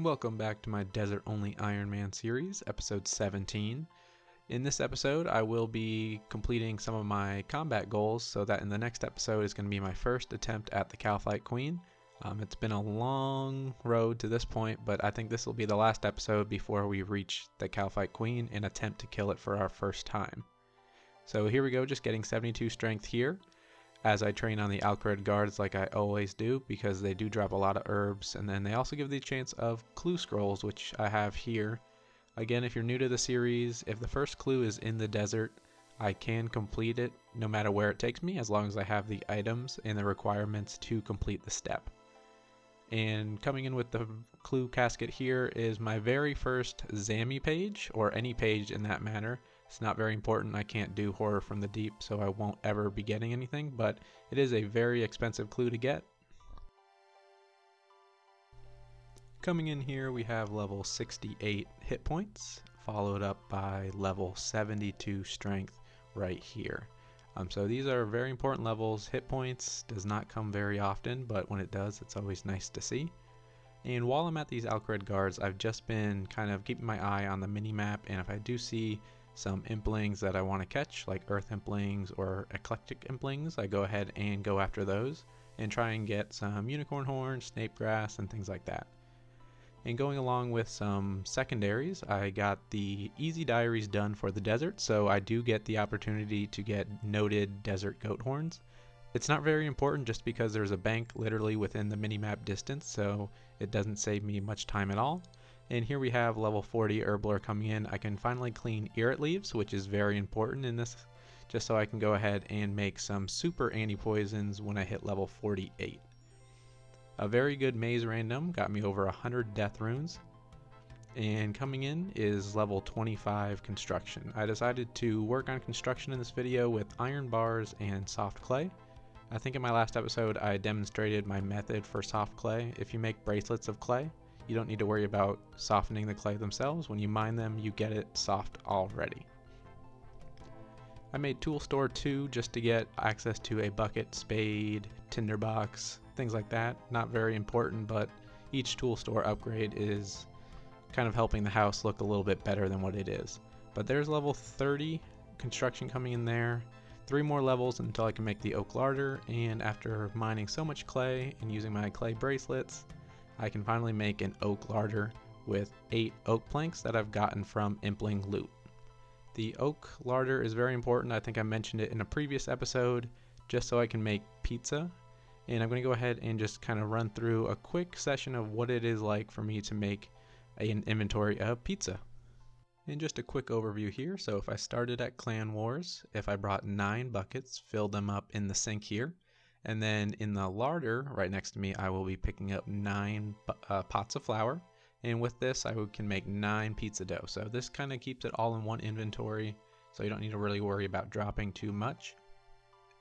Welcome back to my Desert Only Ironman series, episode 17. In this episode, I will be completing some of my combat goals so that in the next episode is going to be my first attempt at the Kalphite Queen. It's been a long road to this point, but I think this will be the last episode before we reach the Kalphite Queen and attempt to kill it for our first time. So here we go, just getting 72 strength here as I train on the Alkred guards like I always do, because they do drop a lot of herbs, and then they also give the chance of clue scrolls, which I have here. Again, if you're new to the series, if the first clue is in the desert, I can complete it no matter where it takes me, as long as I have the items and the requirements to complete the step. And coming in with the clue casket here is my very first Zammy page, or any page in that matter. It's not very important. I can't do horror from the deep, so I won't ever be getting anything, but it is a very expensive clue to get. Coming in here, we have level 68 hit points, followed up by level 72 strength right here. So these are very important levels. Hit points does not come very often, but when it does, it's always nice to see. And while I'm at these Alkred guards, I've just been kind of keeping my eye on the mini-map, and if I do see some implings that I want to catch, like earth implings or eclectic implings, I go ahead and go after those and try and get some unicorn horn, snape grass, and things like that. And going along with some secondaries, I got the easy diaries done for the desert, so I do get the opportunity to get noted desert goat horns. It's not very important just because there's a bank literally within the mini-map distance, so it doesn't save me much time at all. And here we have level 40 Herblore coming in. I can finally clean irrit leaves, which is very important in this, just so I can go ahead and make some super anti-poisons when I hit level 48. A very good maze random got me over 100 death runes. And coming in is level 25 construction. I decided to work on construction in this video with iron bars and soft clay. I think in my last episode I demonstrated my method for soft clay. If you make bracelets of clay, you don't need to worry about softening the clay themselves. When you mine them, you get it soft already. I made tool store 2 just to get access to a bucket, spade, tinderbox, things like that. Not very important, but each tool store upgrade is kind of helping the house look a little bit better than what it is. But there's level 30 construction coming in there. 3 more levels until I can make the oak larder, and after mining so much clay and using my clay bracelets, I can finally make an oak larder with 8 oak planks that I've gotten from Impling loot. The oak larder is very important. I think I mentioned it in a previous episode, just so I can make pizza. And I'm going to go ahead and just kind of run through a quick session of what it is like for me to make an inventory of pizza. And just a quick overview here. So if I started at Clan Wars, if I brought 9 buckets, filled them up in the sink here, and then in the larder right next to me, I will be picking up 9 pots of flour. And with this, I can make 9 pizza dough. So this kind of keeps it all in one inventory, so you don't need to really worry about dropping too much.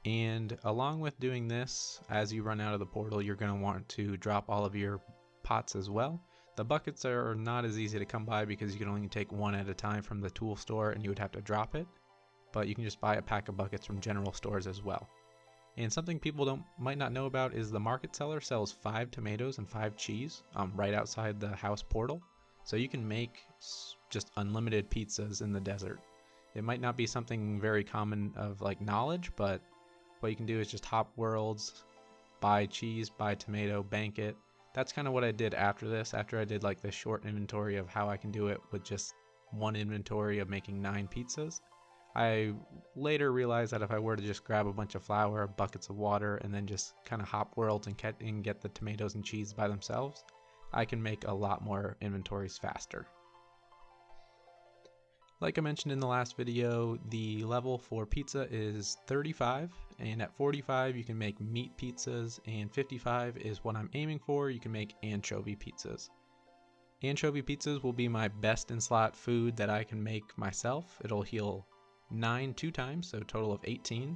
And along with doing this, as you run out of the portal, you're going to want to drop all of your pots as well. The buckets are not as easy to come by because you can only take 1 at a time from the tool store and you would have to drop it. But you can just buy a pack of buckets from general stores as well. And something people might not know about is the market seller sells 5 tomatoes and 5 cheese right outside the house portal. So you can make just unlimited pizzas in the desert. It might not be something very common of like knowledge, but what you can do is just hop worlds, buy cheese, buy tomato, bank it. That's kind of what I did after this, after I did like this short inventory of how I can do it with just 1 inventory of making 9 pizzas. I later realized that if I were to just grab a bunch of flour, buckets of water, and then just kind of hop worlds and get the tomatoes and cheese by themselves, I can make a lot more inventories faster. Like I mentioned in the last video, the level for pizza is 35, and at 45 you can make meat pizzas, and 55 is what I'm aiming for. You can make anchovy pizzas. Anchovy pizzas will be my best in slot food that I can make myself. It'll heal 9 2 times, so a total of 18.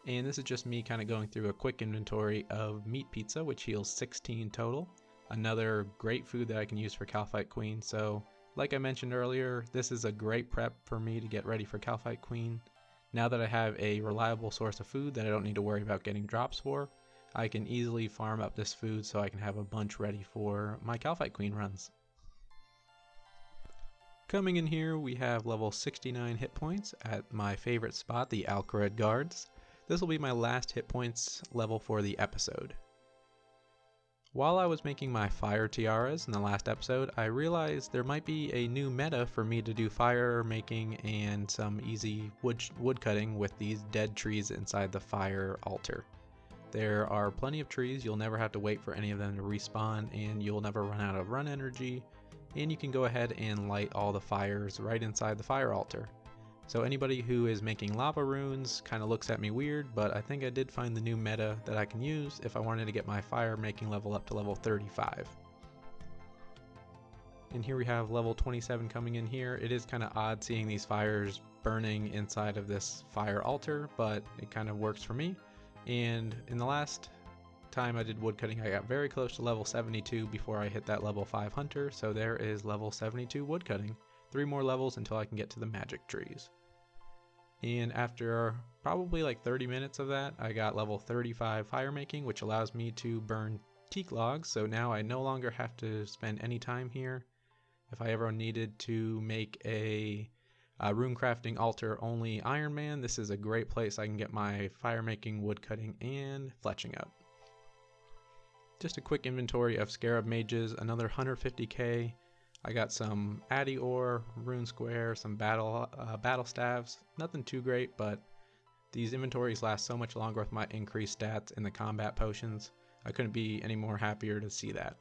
And this is just me kind of going through a quick inventory of meat pizza, which heals 16 total. Another great food that I can use for Kalphite Queen. So like I mentioned earlier, this is a great prep for me to get ready for Kalphite Queen. Now that I have a reliable source of food that I don't need to worry about getting drops for, I can easily farm up this food so I can have a bunch ready for my Kalphite Queen runs. Coming in here, we have level 69 hit points at my favorite spot, the Alcared Guards. This will be my last hit points level for the episode. While I was making my fire tiaras in the last episode, I realized there might be a new meta for me to do fire making and some easy wood cutting with these dead trees inside the fire altar. There are plenty of trees, you'll never have to wait for any of them to respawn, and you'll never run out of run energy, and you can go ahead and light all the fires right inside the fire altar. So anybody who is making lava runes kind of looks at me weird, but I think I did find the new meta that I can use if I wanted to get my fire making level up to level 35. And here we have level 27 coming in here. It is kind of odd seeing these fires burning inside of this fire altar, but it kind of works for me. And in the last time I did woodcutting, I got very close to level 72 before I hit that level 5 hunter, so there is level 72 woodcutting. 3 more levels until I can get to the magic trees. And after probably like 30 minutes of that, I got level 35 fire making, which allows me to burn teak logs, so now I no longer have to spend any time here. If I ever needed to make a rune crafting altar only Ironman, this is a great place I can get my fire making, woodcutting, and fletching up. Just a quick inventory of Scarab Mages, another 150k. I got some Addy Ore, Rune Square, some battle staves. Nothing too great, but these inventories last so much longer with my increased stats in the combat potions. I couldn't be any more happier to see that.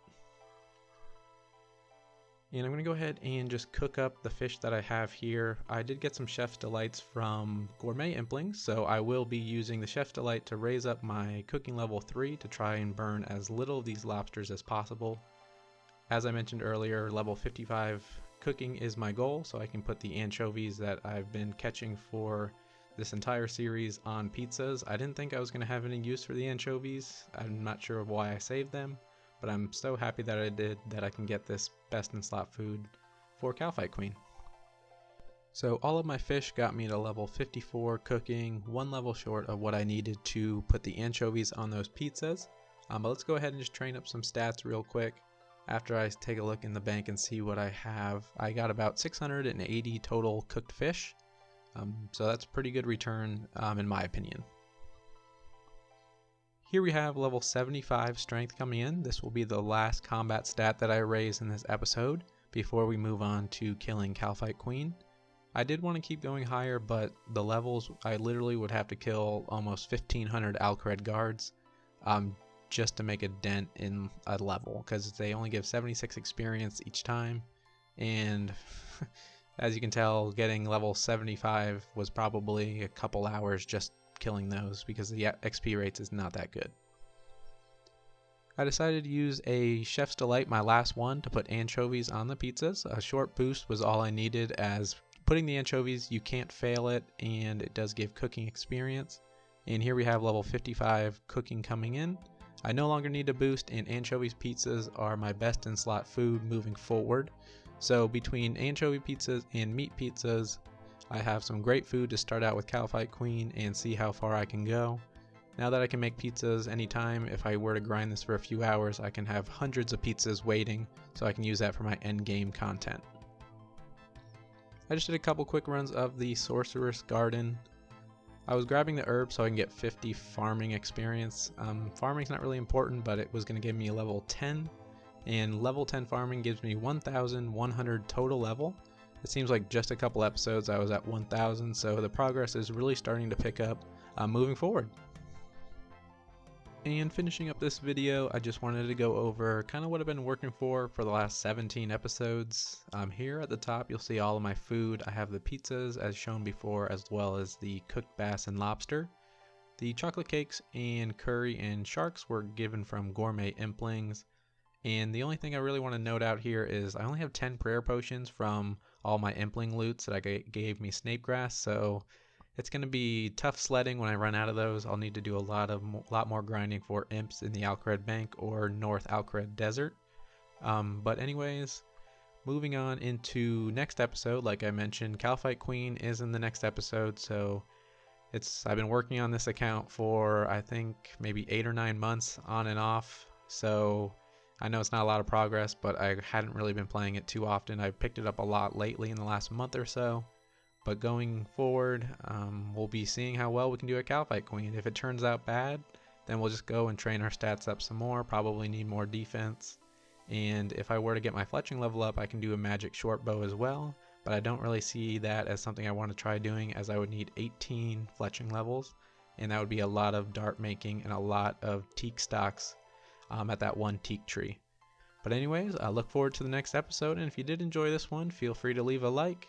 And I'm going to go ahead and just cook up the fish that I have here. I did get some Chef's Delights from Gourmet Implings, so I will be using the Chef's Delight to raise up my cooking level 3 to try and burn as little of these lobsters as possible. As I mentioned earlier, level 55 cooking is my goal, so I can put the anchovies that I've been catching for this entire series on pizzas. I didn't think I was going to have any use for the anchovies. I'm not sure why I saved them, but I'm so happy that I did, that I can get this best in slot food for Kalphite Queen. So all of my fish got me to level 54 cooking, 1 level short of what I needed to put the anchovies on those pizzas. But let's go ahead and just train up some stats real quick. After I take a look in the bank and see what I have, I got about 680 total cooked fish. So that's a pretty good return in my opinion. Here we have level 75 strength coming in. This will be the last combat stat that I raise in this episode before we move on to killing Kalphite Queen. I did want to keep going higher, but the levels, I literally would have to kill almost 1500 Alcared Guards just to make a dent in a level, because they only give 76 experience each time, and as you can tell, getting level 75 was probably a couple hours just killing those, because the XP rates is not that good. I decided to use a Chef's Delight, my last one, to put anchovies on the pizzas. A short boost was all I needed, as putting the anchovies, you can't fail it, and it does give cooking experience. And here we have level 55 cooking coming in. I no longer need a boost, and anchovies pizzas are my best in slot food moving forward. So between anchovy pizzas and meat pizzas, I have some great food to start out with Kalphite Queen and see how far I can go. Now that I can make pizzas anytime, if I were to grind this for a few hours, I can have hundreds of pizzas waiting, so I can use that for my end game content. I just did a couple quick runs of the Sorceress Garden. I was grabbing the herbs so I can get 50 farming experience. Farming's not really important, but it was going to give me a level 10, and level 10 farming gives me 1,100 total level. It seems like just a couple episodes I was at 1,000, so the progress is really starting to pick up moving forward. And finishing up this video, I just wanted to go over kind of what I've been working for the last 17 episodes. Here at the top you'll see all of my food. I have the pizzas as shown before, as well as the cooked bass and lobster. The chocolate cakes and curry and sharks were given from Gourmet Implings. And the only thing I really want to note out here is I only have 10 prayer potions from all my Impling loots that I gave me Snapegrass, so it's going to be tough sledding when I run out of those. I'll need to do a lot more grinding for imps in the Alcared Bank or North Alcared Desert. But anyways, moving on into next episode, like I mentioned, Kalphite Queen is in the next episode, so I've been working on this account for I think maybe 8 or 9 months on and off, so I know it's not a lot of progress, but I hadn't really been playing it too often. I picked it up a lot lately in the last month or so. But going forward, we'll be seeing how well we can do at Kalphite Queen. If it turns out bad, then we'll just go and train our stats up some more, probably need more defense. And if I were to get my fletching level up, I can do a magic short bow as well, but I don't really see that as something I want to try doing, as I would need 18 fletching levels, and that would be a lot of dart making and a lot of teak stocks at that one teak tree. But anyways, I look forward to the next episode, and if you did enjoy this one, feel free to leave a like,